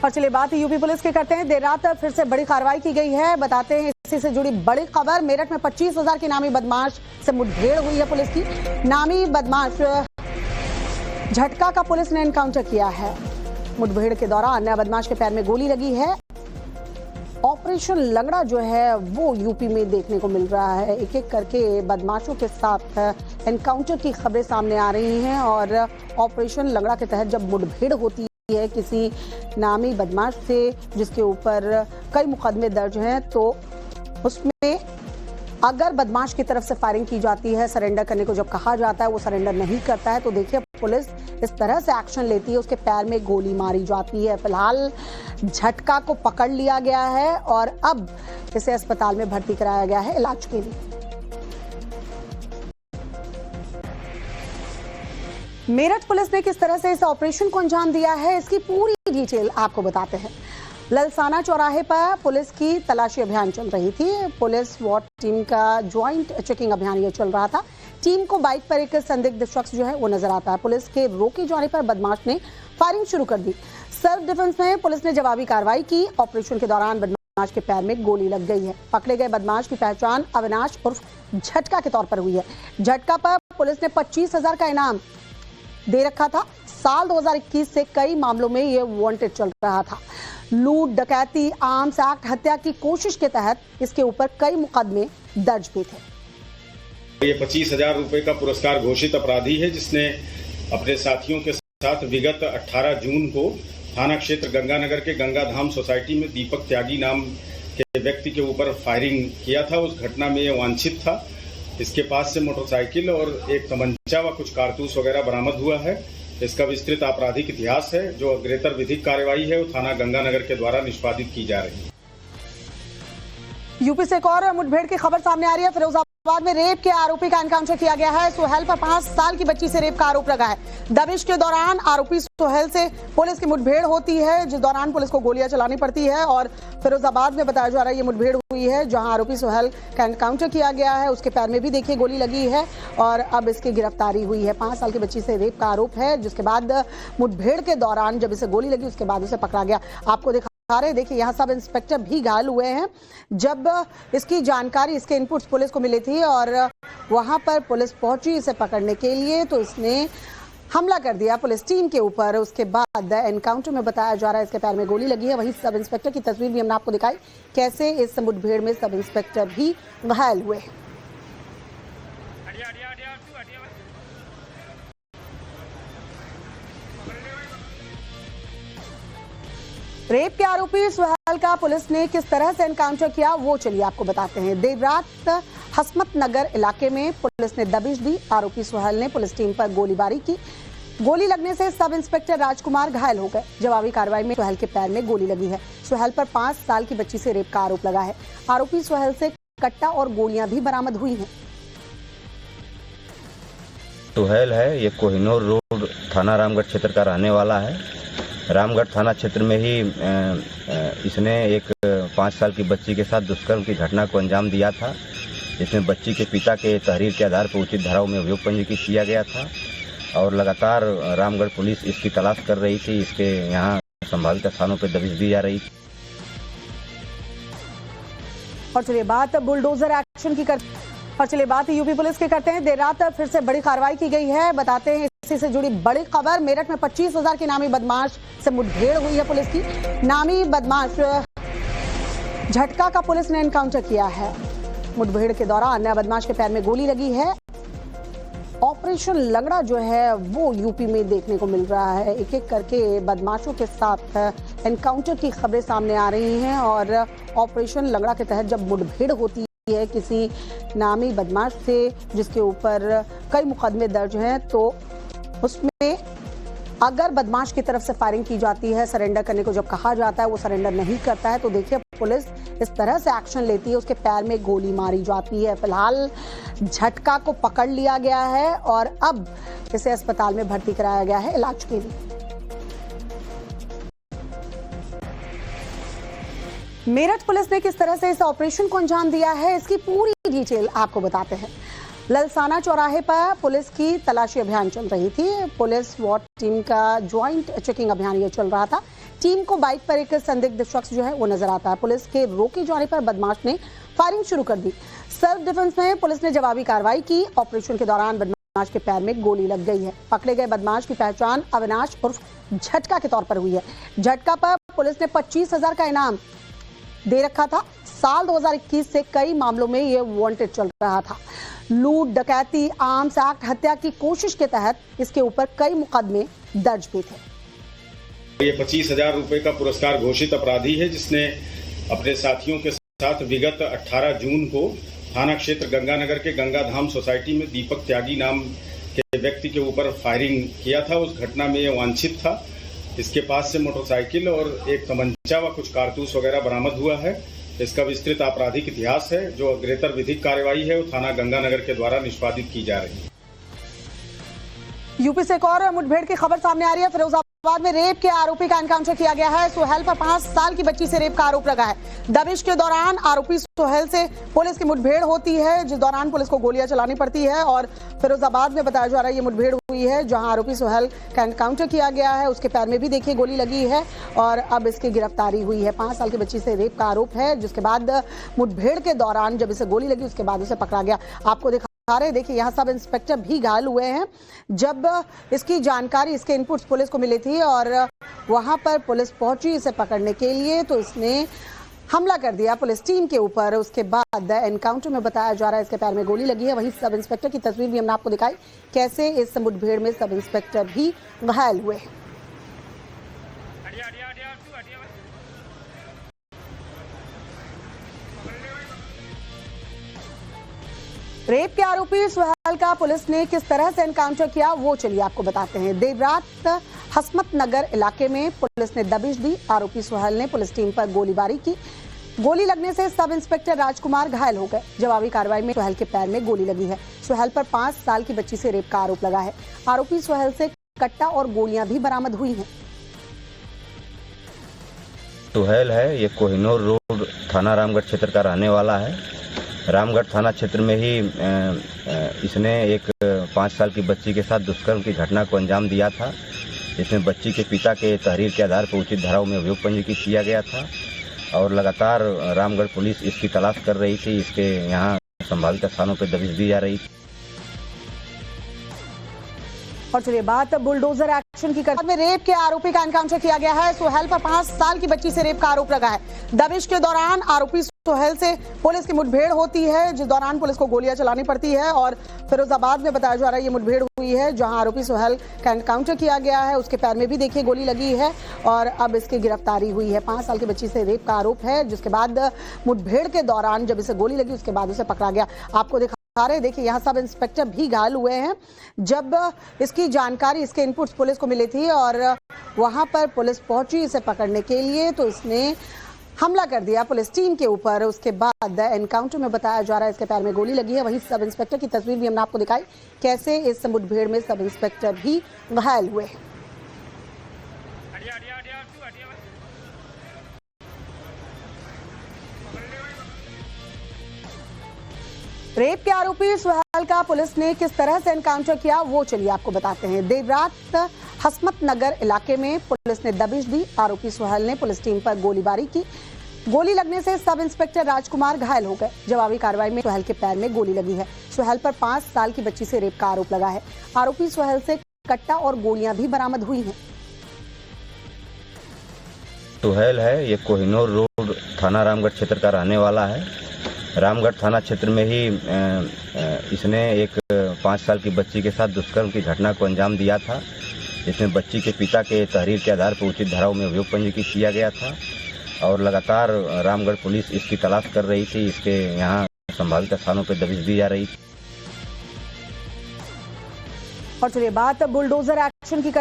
और चलिए बात यूपी पुलिस की करते हैं। देर रात फिर से बड़ी कार्रवाई की गई है, बताते हैं इसी से जुड़ी बड़ी खबर। मेरठ में 25,000 की नामी बदमाश से मुठभेड़ हुई है पुलिस की। नामी बदमाश झटका का पुलिस ने एनकाउंटर किया है। मुठभेड़ के दौरान बदमाश के पैर में गोली लगी है। ऑपरेशन लंगड़ा जो है वो यूपी में देखने को मिल रहा है। एक एक करके बदमाशों के साथ एनकाउंटर की खबरें सामने आ रही हैं और ऑपरेशन लंगड़ा के तहत जब मुठभेड़ होती है किसी नामी बदमाश से जिसके ऊपर कई मुकदमे दर्ज हैं, तो उसमें अगर बदमाश की तरफ से फायरिंग की जाती है, सरेंडर करने को जब कहा जाता है वो सरेंडर नहीं करता है, तो देखिए पुलिस इस तरह से एक्शन लेती है, उसके पैर में गोली मारी जाती है। फिलहाल झटका को पकड़ लिया गया है और अब इसे अस्पताल में भर्ती कराया गया है इलाज के लिए। मेरठ पुलिस ने किस तरह से इस ऑपरेशन को अंजाम दिया है, इसकी पूरी डिटेल आपको बताते हैं। ललसाना चौराहे पर पुलिस की तलाशी अभियान चल रही थी। पुलिस वॉट टीम का ज्वाइंट चेकिंग अभियान ये चल रहा था। टीम को बाइक पर एक संदिग्ध शख्स जो है वो नजर आता है। पुलिस के रोके जाने पर बदमाश ने फायरिंग शुरू कर दी। सेल्फ डिफेंस में पुलिस ने जवाबी कार्रवाई की। ऑपरेशन के दौरान बदमाश के पैर में गोली लग गई है। पकड़े गए बदमाश की पहचान अविनाश उर्फ झटका के तौर पर हुई है। झटका पर पुलिस ने 25,000 का इनाम दे रखा था। साल 2021 से कई मामलों में ये वांटेड चल रहा था। लूट, डकैती, आर्म्स एक्ट, हत्या की कोशिश के तहत इसके ऊपर कई मुकदमे दर्ज भी थे। ये 25,000 रुपए का पुरस्कार घोषित अपराधी है, जिसने अपने साथियों के साथ विगत 18 जून को थाना क्षेत्र गंगानगर के गंगाधाम सोसाइटी में दीपक त्यागी नाम के व्यक्ति के ऊपर फायरिंग किया था। उस घटना में ये वांछित था। इसके पास से मोटरसाइकिल और एक तमंचा व कुछ कारतूस वगैरह बरामद हुआ है। इसका विस्तृत आपराधिक इतिहास है। जो अग्रेतर विधिक कार्यवाही है वो थाना गंगानगर के द्वारा निष्पादित की जा रही है। यूपी से एक और मुठभेड़ की खबर सामने आ रही है। फिरोजाबाद में रेप के आरोपी का एनकाउंटर किया गया है। सुहेल पर 5 साल की बच्ची से रेप का आरोप लगा है। दबिश के दौरान आरोपी सुहेल से पुलिस की मुठभेड़ होती है, जिस दौरान पुलिस को गोलियां चलानी पड़ती है और फिरोजाबाद में बताया जा रहा है ये मुठभेड़ हुई है, जहां आरोपी सुहेल का एनकाउंटर किया गया है। उसके पैर में भी देखिए गोली लगी है और अब इसकी गिरफ्तारी हुई है। 5 साल की बच्ची से रेप का आरोप है, जिसके बाद मुठभेड़ के दौरान जब इसे गोली लगी उसके बाद उसे पकड़ा गया। आपको देखिए यहाँ सब इंस्पेक्टर भी घायल हुए हैं। जब इसकी जानकारी, इसके इनपुट्स पुलिस को मिली थी और वहां पर पुलिस पहुंची इसे पकड़ने के लिए, तो इसने हमला कर दिया पुलिस टीम के ऊपर। उसके बाद एनकाउंटर में बताया जा रहा है इसके पैर में गोली लगी है। वहीं सब इंस्पेक्टर की तस्वीर भी हमने आपको दिखाई, कैसे इस मुठभेड़ में सब इंस्पेक्टर भी घायल हुए हैं। रेप के आरोपी सुहेल का पुलिस ने किस तरह से एनकाउंटर किया वो चलिए आपको बताते हैं। देर रात हसमत नगर इलाके में पुलिस ने दबिश दी। आरोपी सुहेल ने पुलिस टीम पर गोलीबारी की। गोली लगने से सब इंस्पेक्टर राजकुमार घायल हो गए। जवाबी कार्रवाई में सुहेल के पैर में गोली लगी है। सुहेल पर 5 साल की बच्ची से रेप का आरोप लगा है। आरोपी सुहेल से कट्टा और गोलियां भी बरामद हुई हैं। सुहेल है, ये कोहिनूर रोड थाना रामगढ़ क्षेत्र का रहने वाला है। रामगढ़ थाना क्षेत्र में ही इसने एक 5 साल की बच्ची के साथ दुष्कर्म की घटना को अंजाम दिया था, जिसमें बच्ची के पिता के तहरीर के आधार पर उचित धाराओं में अभियोग पंजीकृत किया गया था और लगातार रामगढ़ पुलिस इसकी तलाश कर रही थी। इसके यहाँ संभावित स्थानों पर दबिश दी जा रही थी। और चलिए बात बुलडोजर एक्शन की यूपी पुलिस की करते हैं। देर रात फिर से बड़ी कार्रवाई की गई है, बताते हैं इसी से जुड़ी बड़ी खबर। मेरठ में 25,000 की नामी बदमाश से मुठभेड़ हुई है पुलिस की। नामी बदमाश झटका का पुलिस ने एनकाउंटर किया है। मुठभेड़ के दौरान बदमाश के पैर में गोली लगी है। ऑपरेशन लंगड़ा जो है वो यूपी में देखने को मिल रहा है। एक एक करके बदमाशों के साथ एनकाउंटर की खबरें सामने आ रही हैं और ऑपरेशन लंगड़ा के तहत जब मुठभेड़ होती है किसी नामी बदमाश से जिसके ऊपर कई मुकदमे दर्ज हैं, तो उसमें अगर बदमाश की तरफ से फायरिंग की जाती है, सरेंडर करने को जब कहा जाता है वो सरेंडर नहीं करता है, तो देखिए पुलिस इस तरह से एक्शन लेती है, उसके पैर में गोली मारी जाती है। फिलहाल झटका को पकड़ लिया गया है और अब इसे अस्पताल में भर्ती कराया गया है इलाज के लिए। मेरठ पुलिस ने किस तरह से इस ऑपरेशन को अंजाम दिया है, इसकी पूरी डिटेल आपको बताते हैं। ललसाना चौराहे पर पुलिस की तलाशी अभियान चल रही थी। पुलिस वॉट टीम का ज्वाइंट चेकिंग अभियान ये चल रहा था। टीम को बाइक पर एक संदिग्ध शख्स जो है वो नजर आता है। पुलिस के रोके जाने पर बदमाश ने फायरिंग शुरू कर दी। सेल्फ डिफेंस में पुलिस ने जवाबी कार्रवाई की। ऑपरेशन के दौरान बदमाश के पैर में गोली लग गई है। पकड़े गए बदमाश की पहचान अविनाश उर्फ झटका के तौर पर हुई है। झटका पर पुलिस ने 25,000 का इनाम दे रखा था। साल 2021 से कई मामलों में ये वांटेड चल रहा था। लूट, डकैती, आर्म्स एक्ट, हत्या की कोशिश के तहत इसके ऊपर कई मुकदमे दर्ज भी थे। ये 25,000 रुपए का पुरस्कार घोषित अपराधी है, जिसने अपने साथियों के साथ विगत 18 जून को थाना क्षेत्र गंगानगर के गंगाधाम सोसाइटी में दीपक त्यागी नाम के व्यक्ति के ऊपर फायरिंग किया था। उस घटना में यह वांछित था। इसके पास से मोटरसाइकिल और एक तमंचा व कुछ कारतूस वगैरह बरामद हुआ है। इसका विस्तृत आपराधिक इतिहास है। जो अग्रेतर विधिक कार्यवाही है वो थाना गंगानगर के द्वारा निष्पादित की जा रही है। यूपी से एक और मुठभेड़ की खबर सामने आ रही है। फिरोजाबाद में रेप के आरोपी का एनकाउंटर किया गया है। सुहेल पर 5 साल की बच्ची से रेप का आरोप लगा है। दबिश के दौरान आरोपी सुहेल से पुलिस की मुठभेड़ होती है, जिस दौरान पुलिस को गोलियां चलानी पड़ती है। और फिरोजाबाद में बताया जा रहा है ये मुठभेड़ हुई है, जहां आरोपी सुहेल का एनकाउंटर किया गया है। उसके पैर में भी देखिए गोली लगी है और अब इसकी गिरफ्तारी हुई है। 5 साल की बच्ची से रेप का आरोप है, जिसके बाद मुठभेड़ के दौरान जब इसे गोली लगी उसके बाद उसे पकड़ा गया। आपको देखिए यहाँ सब इंस्पेक्टर भी घायल हुए हैं। जब इसकी जानकारी, इसके इनपुट्स पुलिस को मिले थे और वहां पर पुलिस पहुंची इसे पकड़ने के लिए, तो इसने हमला कर दिया पुलिस टीम के ऊपर। उसके बाद एनकाउंटर में बताया जा रहा है इसके पैर में गोली लगी है। वहीं सब इंस्पेक्टर की तस्वीर भी हमने आपको दिखाई, कैसे इस मुठभेड़ में सब इंस्पेक्टर भी घायल हुए। रेप के आरोपी सुहेल का पुलिस ने किस तरह से एनकाउंटर किया वो चलिए आपको बताते हैं। देर रात हसमत नगर इलाके में पुलिस ने दबिश दी। आरोपी सुहेल ने पुलिस टीम पर गोलीबारी की। गोली लगने से सब इंस्पेक्टर राजकुमार घायल हो गए। जवाबी कार्रवाई में सुहेल के पैर में गोली लगी है। सुहेल पर 5 साल की बच्ची से रेप का आरोप लगा है। आरोपी सुहेल से कट्टा और गोलियां भी बरामद हुई हैं। सुहेल है, ये कोहिनूर रोड थाना रामगढ़ क्षेत्र का रहने वाला है। रामगढ़ थाना क्षेत्र में ही इसने एक 5 साल की बच्ची के साथ दुष्कर्म की घटना को अंजाम दिया था। इसमें बच्ची के पिता के तहरीर के आधार पर उचित धाराओं में अभियोग पंजीकृत किया गया था और लगातार रामगढ़ पुलिस इसकी तलाश कर रही थी। इसके यहाँ संभावित स्थानों पर दबिश दी जा रही थी। और चलिए बात बुलडोजर एक्शन की करते हैं। रेप के आरोपी का एनकाउंटर किया गया है। सुहेल पर 5 साल की बच्ची से रेप का आरोप लगा है। दबिश के दौरान आरोपी सुहेल से पुलिस की मुठभेड़ होती है, जिस दौरान पुलिस को गोलियां चलानी पड़ती है। और फिरोजाबाद में बताया जा रहा है ये मुठभेड़ हुई है, जहां आरोपी सुहेल का एनकाउंटर किया गया है। उसके पैर में भी देखिए गोली लगी है और अब इसकी गिरफ्तारी हुई है। 5 साल की बच्ची से रेप का आरोप है, जिसके बाद मुठभेड़ के दौरान जब इसे गोली लगी उसके बाद उसे पकड़ा गया। आपको देखिए यहाँ सब इंस्पेक्टर भी घायल हुए हैं। जब इसकी जानकारी, इसके इनपुट्स पुलिस को मिले थे और वहां पर पुलिस पहुंची इसे पकड़ने के लिए, तो इसने हमला कर दिया पुलिस टीम के ऊपर। उसके बाद एनकाउंटर में बताया जा रहा है इसके पैर में गोली लगी है। वहीं सब इंस्पेक्टर की तस्वीर भी हमने आपको दिखाई, कैसे इस मुठभेड़ में सब इंस्पेक्टर भी घायल हुए। रेप के आरोपी सुहेल का पुलिस ने किस तरह से एनकाउंटर किया वो चलिए आपको बताते हैं। देर रात हसमत नगर इलाके में पुलिस ने दबिश दी। आरोपी सुहेल ने पुलिस टीम पर गोलीबारी की। गोली लगने से सब इंस्पेक्टर राजकुमार घायल हो गए। जवाबी कार्रवाई में सुहेल के पैर में गोली लगी है। सुहेल पर 5 साल की बच्ची से रेप का आरोप लगा है। आरोपी सुहेल से कट्टा और गोलियां भी बरामद हुई हैं। सुहेल है, ये कोहिनूर रोड थाना रामगढ़ क्षेत्र का रहने वाला है। रामगढ़ थाना क्षेत्र में ही इसने एक 5 साल की बच्ची के साथ दुष्कर्म की घटना को अंजाम दिया था। इसमें बच्ची के पिता के तहरीर के आधार पर उचित धाराओं में अभियोग पंजीकृत किया गया था और लगातार रामगढ़ पुलिस इसकी तलाश कर रही थी। इसके यहाँ संभावित स्थानों पर दबिश दी जा रही थी। और चलिए बात बुलडोजर एक्शन की